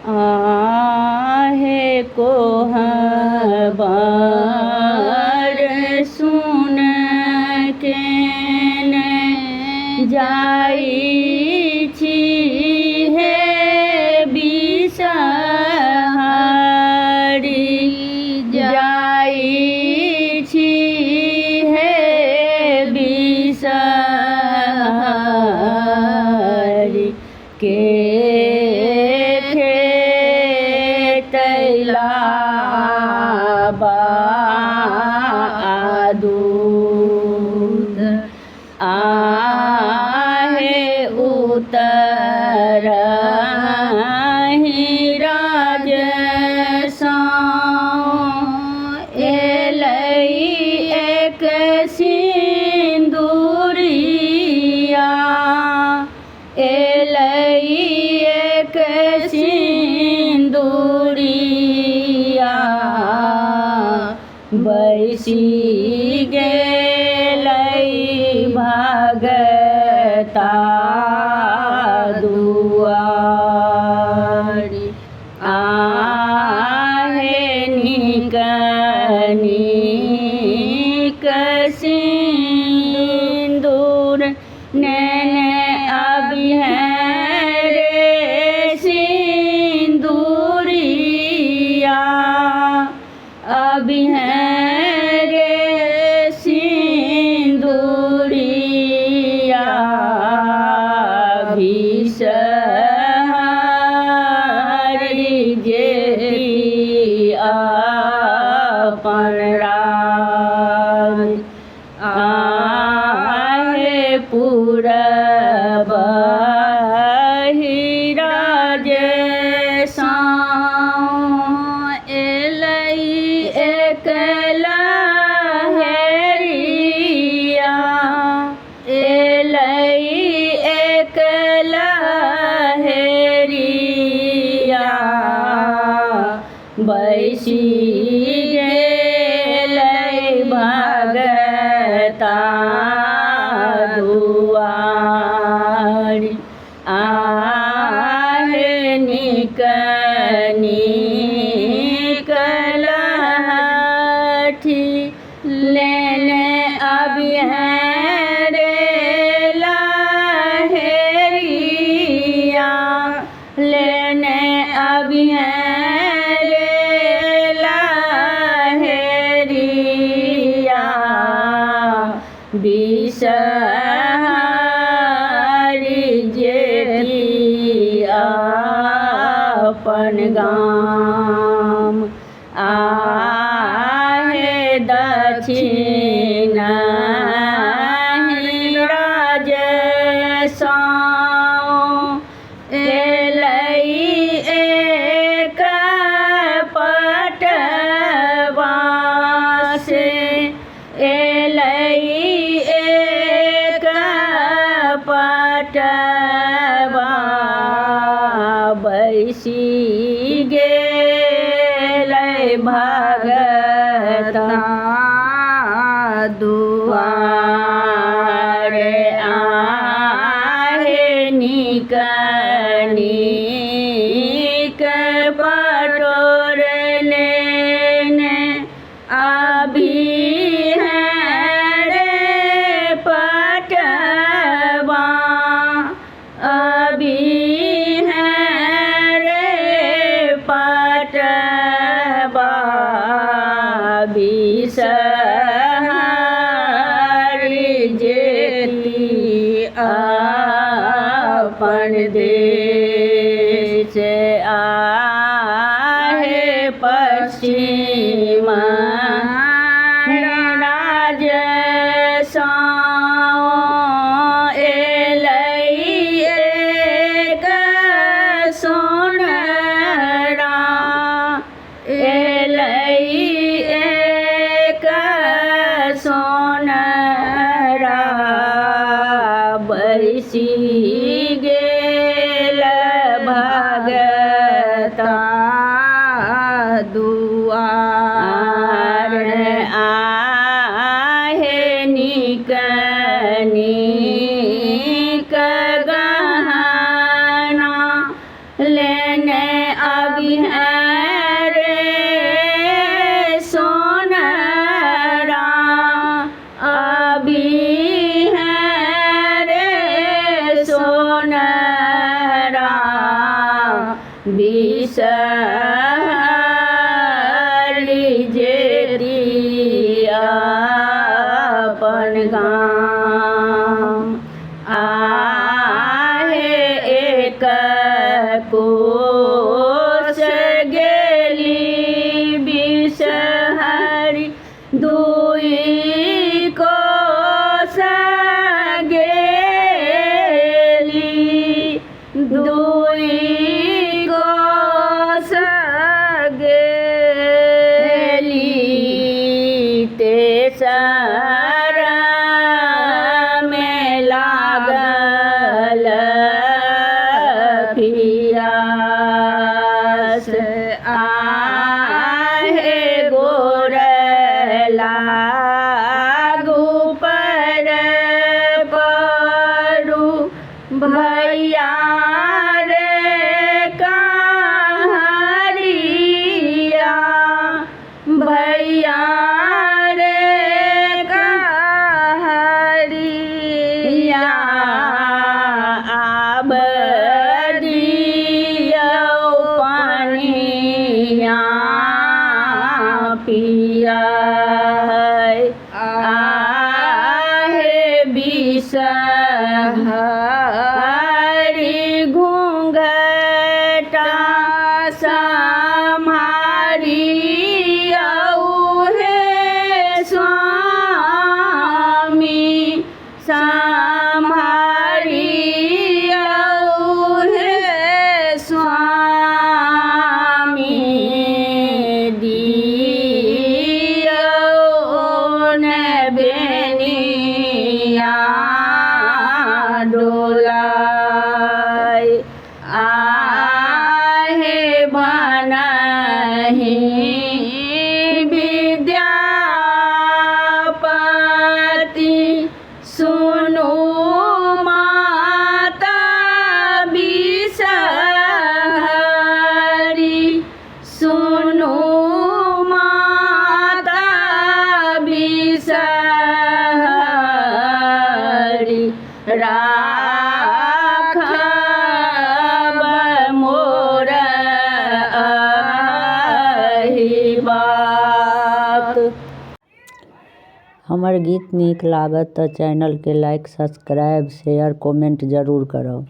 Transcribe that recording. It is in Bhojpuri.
आहे कोहबर सुन के जाई छी हे बिसहारी जाई छी हे बिसहारी के दूध आहे उतरहि राजसा एलई एक सिंदूरिया एलई एक सिंदूरिया बैसी गेलै भगता दुआरी आहे नीक नीक सिंदूर नेने अबिहें रे सिंदूरिया अबिहें रे सिंदूरिया बिसहारी जेती अपन राज आहे पूरबहि राजसा एलई एक लहरिया एलई एक लहरिया बैसी गेलै भगता दुआरी आहे नीक नीक लहठी लेने अबिहें रे लहरिया लेने अबिहें रे लहरिया बिसहारी जेती अपन गाम आहे दक्षिण राजसा एलई एक पटवा से एलई एक पटवा बैसी गेलै भगता दुआरे आहे नीक नीक पटोर लेने अबिहें रे पटवा अबिहें रे पटवा बिसहारी जेती अपन देश आहे पश्चिम राजसा एलई एक सोनरा एलई एक सोनरा बैसी गेल भगता दुआर आहे नीक नीक गहना लेने रे सोनरा अभी है रे सोनरा बिसर लीजिए अपन गाँव आहे एक कोस गेली बिसहरी दुई कोस गेली दुई कोस गेली तेसर में लागल पियास आहे गोर लागू पर परू भैया रे कहरिया भैया रे कहरिया आब दियौ पानिया पियाय आहे बिसहरी घूंघटा सम्हारी औहे स्वामी सम्हारी औहे स्वामी दियौ ने बेनिया डोलाय आहे बनहि विद्यापति सुनु माता बिसहरी सुनु माता बिसहरी राखब मोर अहि बात। हमर गीत नीक लागत तऽ चैनल के लाइक सब्सक्राइब शेयर कमेंट जरूर करब।